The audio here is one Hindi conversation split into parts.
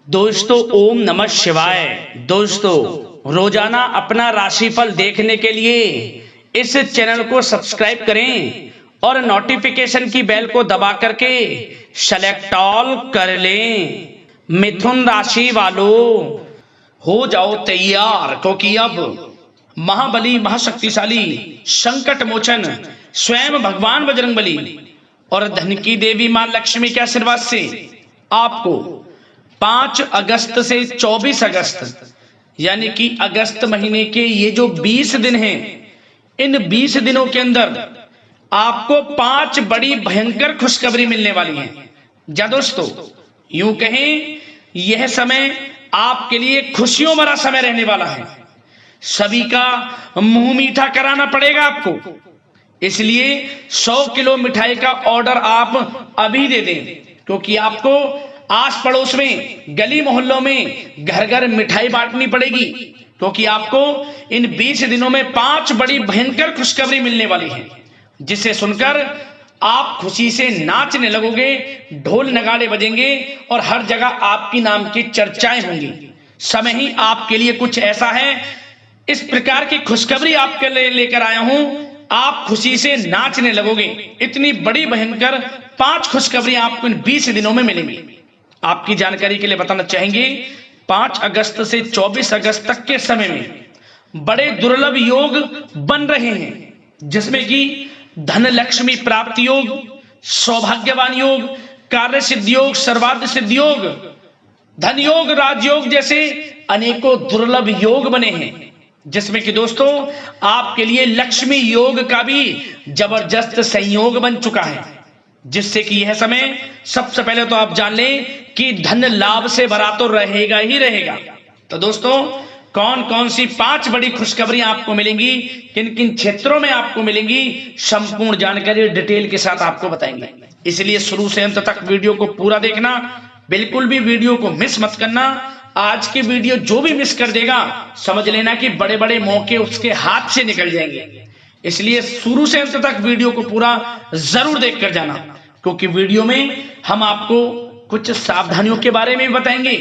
दोस्तों ओम नमः शिवाय। दोस्तों रोजाना अपना राशिफल देखने के लिए इस चैनल को सब्सक्राइब करें और नोटिफिकेशन की बेल को दबा करके सेलेक्ट ऑल कर लें। मिथुन राशि वालों हो जाओ तैयार, क्योंकि अब महाबली महाशक्तिशाली संकट मोचन स्वयं भगवान बजरंगबली और धन की देवी मां लक्ष्मी के आशीर्वाद से आपको 5 अगस्त से 24 अगस्त यानी कि अगस्त महीने के ये जो 20 दिन हैं, इन 20 दिनों के अंदर आपको 5 बड़ी भयंकर खुशखबरी मिलने वाली है। जा दोस्तों, यूं कहें यह समय आपके लिए खुशियों भरा समय रहने वाला है। सभी का मुंह मीठा कराना पड़ेगा आपको, इसलिए 100 किलो मिठाई का ऑर्डर आप अभी दे दें, क्योंकि आपको आस पड़ोस में, गली मोहल्लों में घर घर मिठाई बांटनी पड़ेगी, क्योंकि आपको इन 20 दिनों में 5 बड़ी भयंकर खुशखबरी मिलने वाली है, जिसे सुनकर आप खुशी से नाचने लगोगे, ढोल नगाड़े बजेंगे और हर जगह आपकी नाम की चर्चाएं होंगी। समय ही आपके लिए कुछ ऐसा है, इस प्रकार की खुशखबरी आपके लिए लेकर आया हूं, आप खुशी से नाचने लगोगे। इतनी बड़ी भयंकर 5 खुशखबरी आपको इन 20 दिनों में मिलेंगी। आपकी जानकारी के लिए बताना चाहेंगे, 5 अगस्त से 24 अगस्त तक के समय में बड़े दुर्लभ योग बन रहे हैं, जिसमें कि धन लक्ष्मी प्राप्ति योग, सौभाग्यवान योग, कार्य सिद्धि योग, सर्वार्थ सिद्धि योग, धन योग, राजयोग जैसे अनेकों दुर्लभ योग बने हैं, जिसमें कि दोस्तों आपके लिए लक्ष्मी योग का भी जबरदस्त संयोग बन चुका है, जिससे कि यह समय सबसे पहले तो आप जान लें कि धन लाभ से भरा तो रहेगा ही रहेगा। तो दोस्तों कौन कौन सी 5 बड़ी खुशखबरियां आपको मिलेंगी, किन किन क्षेत्रों में आपको मिलेंगी, संपूर्ण जानकारी डिटेल के साथ आपको बताएंगे। इसलिए शुरू से अंत तक वीडियो को पूरा देखना, बिल्कुल भी वीडियो को मिस मत करना। आज की वीडियो जो भी मिस कर देगा समझ लेना कि बड़े बड़े मौके उसके हाथ से निकल जाएंगे। इसलिए शुरू से अंत तक वीडियो को पूरा जरूर देख कर जाना, क्योंकि वीडियो में हम आपको कुछ सावधानियों के बारे में बताएंगे,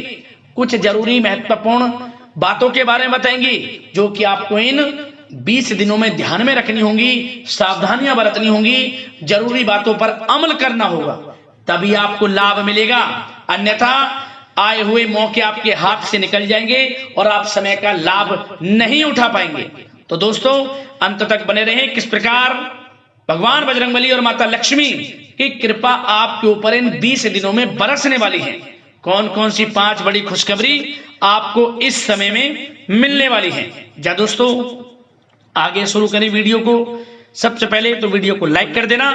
कुछ जरूरी महत्वपूर्ण बातों के बारे में बताएंगे, जो कि आपको इन 20 दिनों में ध्यान में रखनी होंगी, सावधानियां बरतनी होंगी, जरूरी बातों पर अमल करना होगा, तभी आपको लाभ मिलेगा। अन्यथा आए हुए मौके आपके हाथ से निकल जाएंगे और आप समय का लाभ नहीं उठा पाएंगे। तो दोस्तों अंत तक बने रहें। किस प्रकार भगवान बजरंगबली और माता लक्ष्मी की कृपा आपके ऊपर इन 20 दिनों में बरसने वाली है, कौन कौन सी 5 बड़ी खुशखबरी आपको इस समय में मिलने वाली है। जा दोस्तों आगे शुरू करें वीडियो को। सबसे पहले तो वीडियो को लाइक कर देना,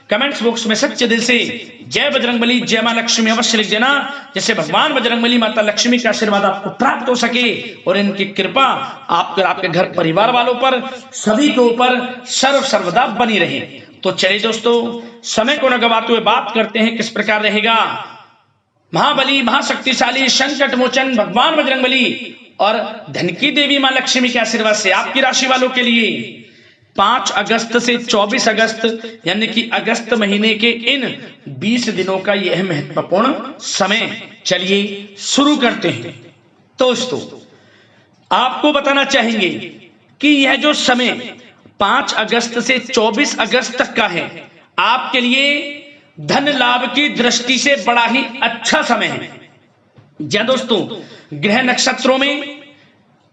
कमेंट्स बॉक्स में सच्चे दिल से जय बजरंगबली, जय मां लक्ष्मी अवश्य लिख देना, जिससे भगवान बजरंगबली माता लक्ष्मी का आशीर्वाद आपको प्राप्त हो सके और इनकी कृपा आप आपके घर परिवार वालों पर, सभी के ऊपर सर्वदा बनी रहे। तो चलिए दोस्तों समय को न गवाते हुए बात करते हैं किस प्रकार रहेगा महाबली महाशक्तिशाली संकट मोचन भगवान बजरंगबली और धन की देवी मां लक्ष्मी के आशीर्वाद से आपकी राशि वालों के लिए 5 अगस्त से 24 अगस्त यानी कि अगस्त महीने के इन 20 दिनों का यह महत्वपूर्ण समय। चलिए शुरू करते हैं। दोस्तों आपको बताना चाहेंगे कि यह जो समय 5 अगस्त से 24 अगस्त तक का है, आपके लिए धन लाभ की दृष्टि से बड़ा ही अच्छा समय है। या दोस्तों ग्रह नक्षत्रों में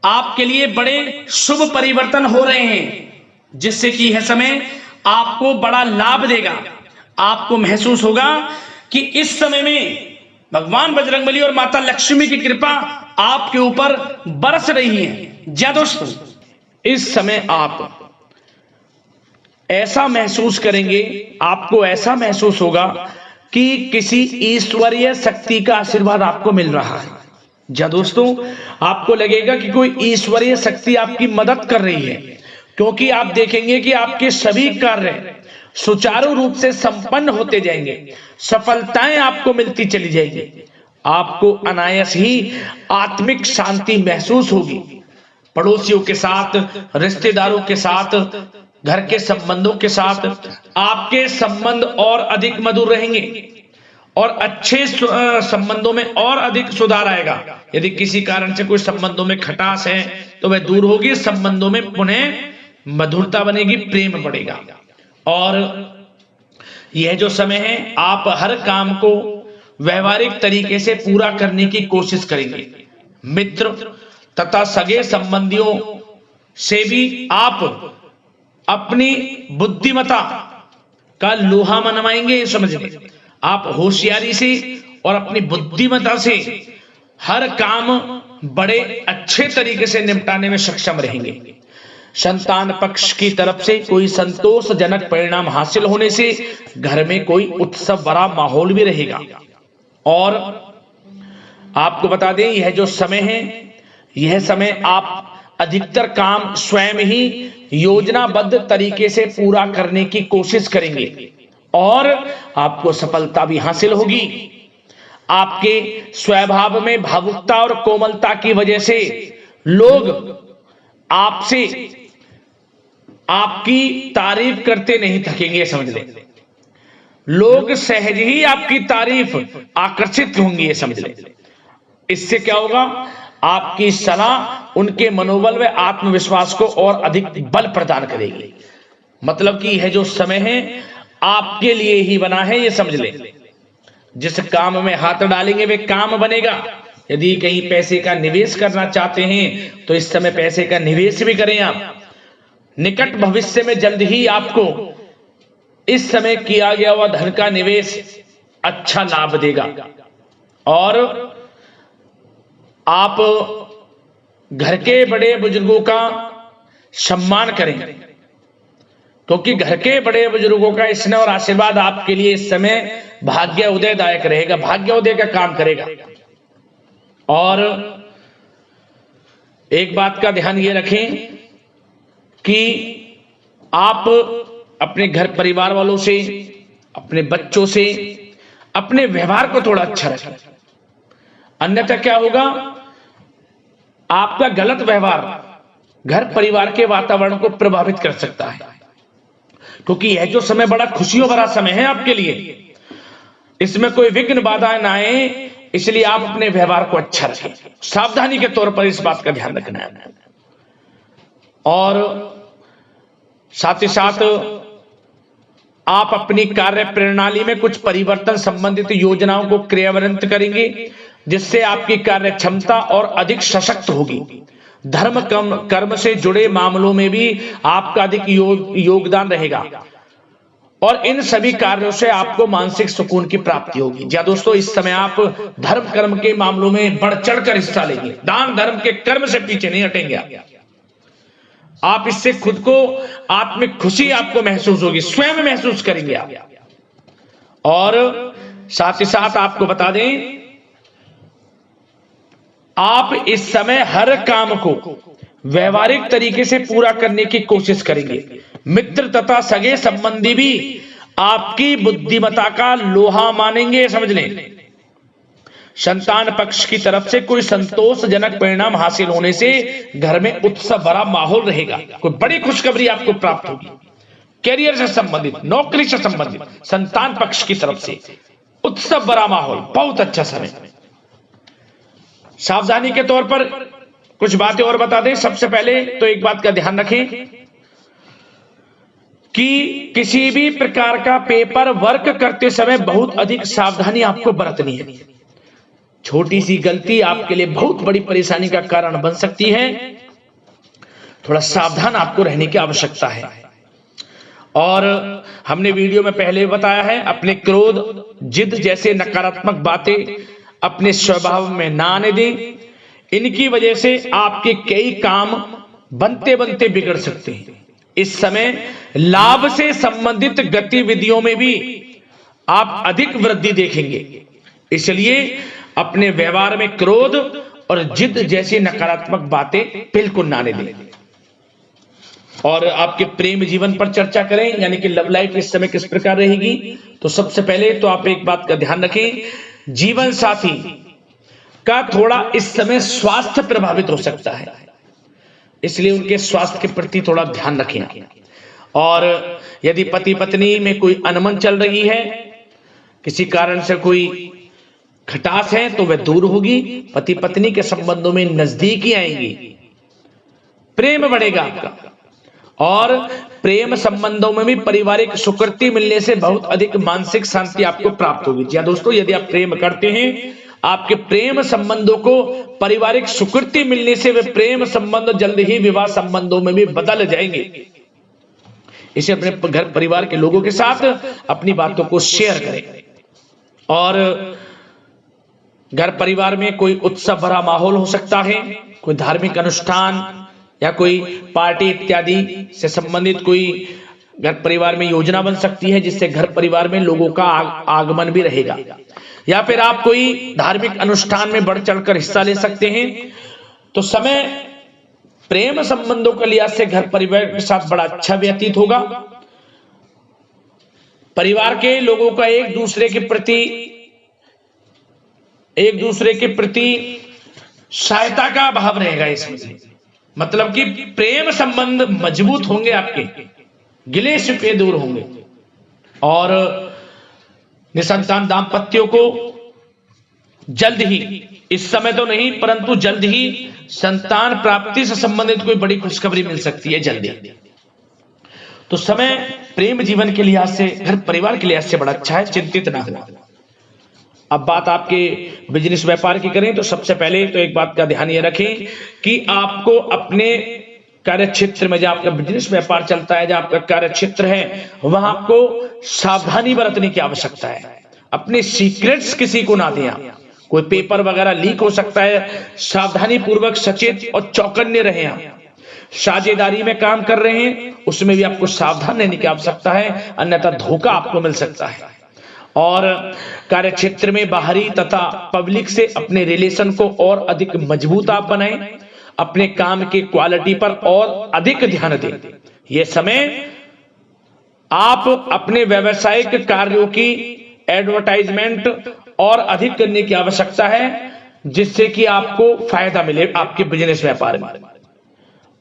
आपके लिए बड़े शुभ परिवर्तन हो रहे हैं, जिससे कि यह समय आपको बड़ा लाभ देगा। आपको महसूस होगा कि इस समय में भगवान बजरंगबली और माता लक्ष्मी की कृपा आपके ऊपर बरस रही है। जी दोस्तों इस समय आप ऐसा महसूस करेंगे, आपको ऐसा महसूस होगा कि किसी ईश्वरीय शक्ति का आशीर्वाद आपको मिल रहा है। जी दोस्तों आपको लगेगा कि कोई ईश्वरीय शक्ति आपकी मदद कर रही है, क्योंकि आप देखेंगे कि आपके सभी कार्य सुचारू रूप से संपन्न होते जाएंगे, सफलताएं आपको मिलती चली जाएंगी, आपको अनायास ही आत्मिक शांति महसूस होगी। पड़ोसियों के साथ, रिश्तेदारों के साथ, घर के संबंधों के साथ आपके संबंध और अधिक मधुर रहेंगे और अच्छे संबंधों में और अधिक सुधार आएगा। यदि किसी कारण से कोई संबंधों में खटास है तो वह दूर होगी, संबंधों में पुनः मधुरता बनेगी, प्रेम बढ़ेगा। और यह जो समय है आप हर काम को व्यवहारिक तरीके से पूरा करने की कोशिश करेंगे। मित्र तथा सगे संबंधियों से भी आप अपनी बुद्धिमत्ता का लोहा मनवाएंगे। समझ लें, आप होशियारी से और अपनी बुद्धिमत्ता से हर काम बड़े अच्छे तरीके से निपटाने में सक्षम रहेंगे। संतान पक्ष की तरफ से कोई संतोषजनक परिणाम हासिल होने से घर में कोई उत्सव भरा माहौल भी रहेगा। और आपको बता दें, यह जो समय है, यह समय आप अधिकतर काम स्वयं ही योजनाबद्ध तरीके से पूरा करने की कोशिश करेंगे और आपको सफलता भी हासिल होगी। आपके स्वभाव में भावुकता और कोमलता की वजह से लोग आपसे आपकी तारीफ करते नहीं थकेंगे। समझ लें, लोग सहज ही आपकी तारीफ आकर्षित होंगी, ये समझ लें। इससे क्या होगा, आपकी सलाह उनके मनोबल व आत्मविश्वास को और अधिक बल प्रदान करेगी। मतलब कि यह जो समय है आपके लिए ही बना है, ये समझ लें। जिस काम में हाथ डालेंगे वे काम बनेगा। यदि कहीं पैसे का निवेश करना चाहते हैं तो इस समय पैसे का निवेश भी करें आप। निकट भविष्य में जल्द ही आपको इस समय किया गया हुआ धन का निवेश अच्छा लाभ देगा। और आप घर के बड़े बुजुर्गों का सम्मान करें, क्योंकि घर के बड़े बुजुर्गों का स्नेह और आशीर्वाद आपके लिए इस समय भाग्य उदयदायक रहेगा, भाग्य उदय का काम करेगा। और एक बात का ध्यान ये रखें कि आप अपने घर परिवार वालों से, अपने बच्चों से अपने व्यवहार को थोड़ा अच्छा रखें। अन्यथा क्या होगा, आपका गलत व्यवहार घर परिवार के वातावरण को प्रभावित कर सकता है। क्योंकि यह जो समय बड़ा खुशियों भरा समय है आपके लिए, इसमें कोई विघ्न बाधा ना आए, इसलिए आप अपने व्यवहार को अच्छा रखें। सावधानी के तौर पर इस बात का ध्यान रखना है। और साथ ही साथ आप अपनी कार्य प्रणाली में कुछ परिवर्तन संबंधित योजनाओं को क्रियान्वित करेंगे, जिससे आपकी कार्य क्षमता और अधिक सशक्त होगी। धर्म कर्म से जुड़े मामलों में भी आपका अधिक योगदान रहेगा और इन सभी कार्यों से आपको मानसिक सुकून की प्राप्ति होगी। जी दोस्तों, इस समय आप धर्म कर्म के मामलों में बढ़ चढ़कर हिस्सा लेंगे। दान धर्म के कर्म से पीछे नहीं हटेंगे आप। इससे खुद को आत्मिक खुशी आपको महसूस होगी, स्वयं महसूस करेंगे आप। और साथ ही साथ आपको बता दें, आप इस समय हर काम को व्यवहारिक तरीके से पूरा करने की कोशिश करेंगे। मित्र तथा सगे संबंधी भी आपकी बुद्धिमत्ता का लोहा मानेंगे। समझ लें, संतान पक्ष की तरफ से कोई संतोषजनक परिणाम हासिल होने से घर में उत्सव भरा माहौल रहेगा। कोई बड़ी खुशखबरी आपको प्राप्त होगी। कैरियर से संबंधित, नौकरी से संबंधित, संतान पक्ष की तरफ से उत्सव भरा माहौल, बहुत अच्छा समय। सावधानी के तौर पर कुछ बातें और बता दें। सबसे पहले तो एक बात का ध्यान रखें कि किसी भी प्रकार का पेपर वर्क करते समय बहुत अधिक सावधानी आपको बरतनी है। छोटी सी गलती आपके लिए बहुत बड़ी परेशानी का कारण बन सकती है। थोड़ा सावधान आपको रहने की आवश्यकता है। और हमने वीडियो में पहले बताया है, अपने क्रोध, जिद जैसे नकारात्मक बातें अपने स्वभाव में ना आने दें। इनकी वजह से आपके कई काम बनते बनते बिगड़ सकते हैं। इस समय लाभ से संबंधित गतिविधियों में भी आप अधिक वृद्धि देखेंगे। इसलिए अपने व्यवहार में क्रोध और जिद जैसी नकारात्मक बातें बिल्कुल ना आने दें। और आपके प्रेम जीवन पर चर्चा करें, यानी कि लव लाइफ इस समय किस प्रकार रहेगी। तो सबसे पहले तो आप एक बात का ध्यान रखें, जीवन साथी का थोड़ा इस समय स्वास्थ्य प्रभावित हो सकता है, इसलिए उनके स्वास्थ्य के प्रति थोड़ा ध्यान रखें। और यदि पति पत्नी में कोई अनबन चल रही है किसी कारण से कोई खटास है तो वह दूर होगी। पति पत्नी के संबंधों में नजदीकी आएंगी, प्रेम बढ़ेगा आपका। और प्रेम संबंधों में भी पारिवारिक स्वीकृति मिलने से बहुत अधिक मानसिक शांति आपको प्राप्त होगी। जी दोस्तों, यदि आप प्रेम करते हैं, आपके प्रेम संबंधों को पारिवारिक स्वीकृति मिलने से वे प्रेम संबंध जल्द ही विवाह संबंधों में भी बदल जाएंगे। इसे अपने घर परिवार के लोगों के साथ अपनी बातों को शेयर करें। और घर परिवार में कोई उत्सव भरा माहौल हो सकता है, कोई धार्मिक अनुष्ठान या कोई पार्टी इत्यादि से संबंधित कोई घर परिवार में योजना बन सकती है, जिससे घर परिवार में लोगों का आगमन भी रहेगा। या फिर आप कोई धार्मिक अनुष्ठान में बढ़ चढ़कर हिस्सा ले सकते हैं। तो समय प्रेम संबंधों के लिहाज से घर परिवार के साथ बड़ा अच्छा व्यतीत होगा। परिवार के लोगों का एक दूसरे के प्रति सहायता का भाव रहेगा इसमें। मतलब कि प्रेम संबंध मजबूत होंगे, आपके गिले शिकवे दूर होंगे। और निसंतान दाम्पत्यों को जल्द ही, इस समय तो नहीं परंतु जल्द ही संतान प्राप्ति से संबंधित कोई बड़ी खुशखबरी मिल सकती है जल्दी। तो समय प्रेम जीवन के लिहाज से, घर परिवार के लिहाज से बड़ा अच्छा है, चिंतित ना हो। अब बात आपके बिजनेस व्यापार की करें तो सबसे पहले तो एक बात का ध्यान ये रखें कि आपको अपने कार्य क्षेत्र में, जहां आपका बिजनेस व्यापार चलता है, जहां आपका कार्य क्षेत्र है, वहां आपको सावधानी बरतने की आवश्यकता है। अपने सीक्रेट्स किसी को ना दें आप। कोई पेपर वगैरह लीक हो सकता है, सावधानी पूर्वक सचेत और चौकन्ने रहें आप। साझेदारी में काम कर रहे हैं उसमें भी आपको सावधान रहने की आवश्यकता है, अन्यथा धोखा आपको मिल सकता है। और कार्य क्षेत्र में बाहरी तथा पब्लिक से अपने रिलेशन को और अधिक मजबूत आप बनाएं। अपने काम की क्वालिटी पर और अधिक ध्यान दें। यह समय आप अपने व्यावसायिक कार्यों की एडवर्टाइजमेंट और अधिक करने की आवश्यकता है, जिससे कि आपको फायदा मिले आपके बिजनेस व्यापार में।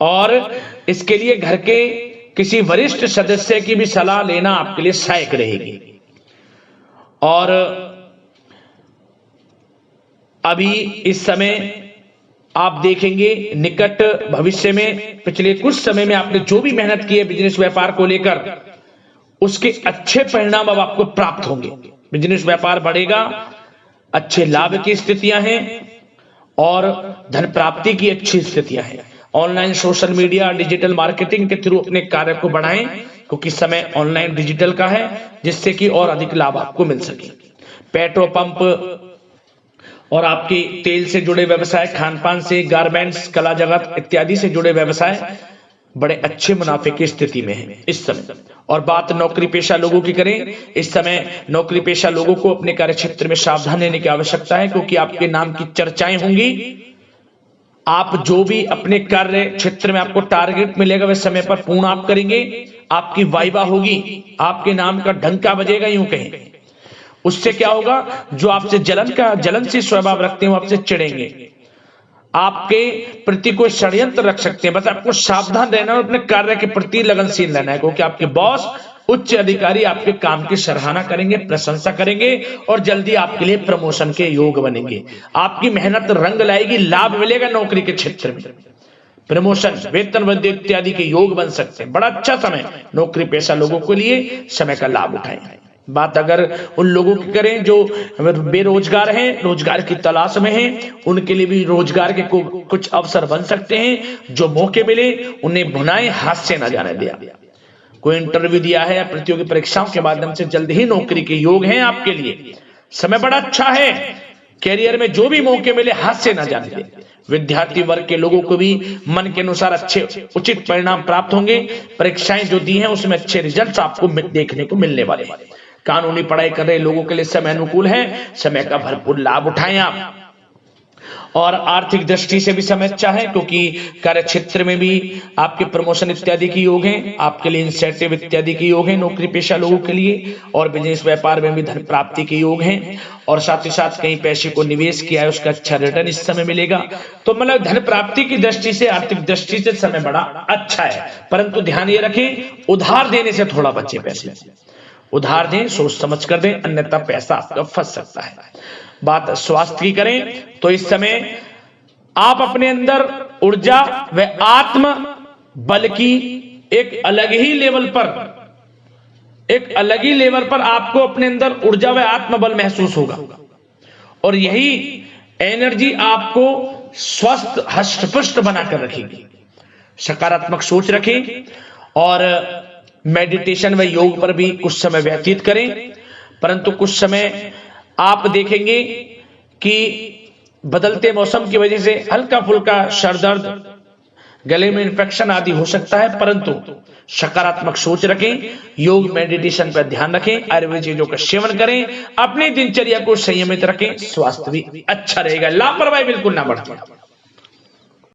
और इसके लिए घर के किसी वरिष्ठ सदस्य की भी सलाह लेना आपके लिए सहायक रहेगी। और अभी इस समय आप देखेंगे निकट भविष्य में, पिछले कुछ समय में आपने जो भी मेहनत की है बिजनेस व्यापार को लेकर, उसके अच्छे परिणाम अब आपको प्राप्त होंगे। बिजनेस व्यापार बढ़ेगा, अच्छे लाभ की स्थितियां हैं और धन प्राप्ति की अच्छी स्थितियां हैं। Online social media digital marketing के थ्रू अपने कार्य को बढ़ाएं, क्योंकि समय ऑनलाइन डिजिटल का है, जिससे कि और अधिक लाभ आपको मिल सके। पेट्रोल पंप और आपके तेल से जुड़े व्यवसाय, खान पान से, गारमेंट्स, कला जगत इत्यादि से जुड़े व्यवसाय बड़े अच्छे मुनाफे की स्थिति में है इस समय। और बात नौकरी पेशा लोगों की करें, इस समय नौकरी पेशा लोगों को अपने कार्य क्षेत्र में सावधान रहने की आवश्यकता है, क्योंकि आपके नाम की चर्चाएं होंगी। आप जो भी अपने कार्य क्षेत्र में आपको टारगेट मिलेगा वह समय पर पूर्ण आप करेंगे। आपकी वाइवा होगी, आपके नाम का डंका बजेगा, यूं कहें। उससे क्या होगा, जो आपसे जलनशील स्वभाव रखते हैं वो आपसे चिढ़ेंगे, आपके प्रति कोई षड्यंत्र रख सकते हैं। बस आपको सावधान रहना और अपने कार्य के प्रति लगनशील रहना है, क्योंकि आपके बॉस, उच्च अधिकारी आपके काम की सराहना करेंगे, प्रशंसा करेंगे और जल्दी आपके लिए प्रमोशन के योग बनेंगे। आपकी मेहनत रंग लाएगी, लाभ मिलेगा नौकरी के क्षेत्र में, प्रमोशन, वेतन वृद्धि इत्यादि के योग बन सकते हैं। बड़ा अच्छा समय नौकरी पेशा लोगों के लिए, समय का लाभ उठाएं। बात अगर उन लोगों की करें जो बेरोजगार हैं, रोजगार की तलाश में हैं, उनके लिए भी रोजगार के कुछ अवसर बन सकते हैं। जो मौके मिले उन्हें भुनाएं, हाथ से न जाने दिया। कोई इंटरव्यू दिया है या प्रतियोगी परीक्षाओं के माध्यम से जल्द ही नौकरी के योग हैं आपके लिए। समय बड़ा अच्छा है, कैरियर में जो भी मौके मिले हाथ से न जाने दें। विद्यार्थी वर्ग के लोगों को भी मन के अनुसार अच्छे उचित परिणाम प्राप्त होंगे। परीक्षाएं जो दी हैं उसमें अच्छे रिजल्ट आपको देखने को मिलने वाले हैं। कानूनी पढ़ाई कर रहे लोगों के लिए समय अनुकूल है, समय का भरपूर लाभ उठाएं आप। और आर्थिक दृष्टि से भी समय अच्छा है, क्योंकि कार्य क्षेत्र में भी आपके प्रमोशन इत्यादि के योग हैं, आपके लिए इंसेंटिव इत्यादि के योग हैं नौकरी पेशा लोगों के लिए। और बिजनेस व्यापार में भी धन प्राप्ति के योग हैं, और साथ ही साथ कहीं पैसे को निवेश किया है उसका अच्छा रिटर्न इस समय मिलेगा। तो मतलब धन प्राप्ति की दृष्टि से, आर्थिक दृष्टि से समय बड़ा अच्छा है। परंतु ध्यान ये रखें, उधार देने से थोड़ा बचे पैसे। उधार दें, सोच समझ कर दें, अन्यथा पैसा आपका फंस सकता है। बात स्वास्थ्य की करें तो इस समय आप अपने अंदर ऊर्जा व आत्म बल की एक अलग ही लेवल पर आपको अपने अंदर ऊर्जा व आत्मबल महसूस होगा और यही एनर्जी आपको स्वस्थ हष्ट-पुष्ट बनाकर रखेगी। सकारात्मक सोच रखें और मेडिटेशन व योग पर भी कुछ समय व्यतीत करें, परंतु कुछ समय आप देखेंगे कि बदलते मौसम की वजह से हल्का फुल्का सर दर्द, गले में इन्फेक्शन आदि हो सकता है, परंतु सकारात्मक सोच रखें, योग मेडिटेशन पर ध्यान रखें, आयुर्वेद चीजों का सेवन करें, अपनी दिनचर्या को संयमित रखें, स्वास्थ्य भी अच्छा रहेगा। लापरवाही बिल्कुल ना बरतें।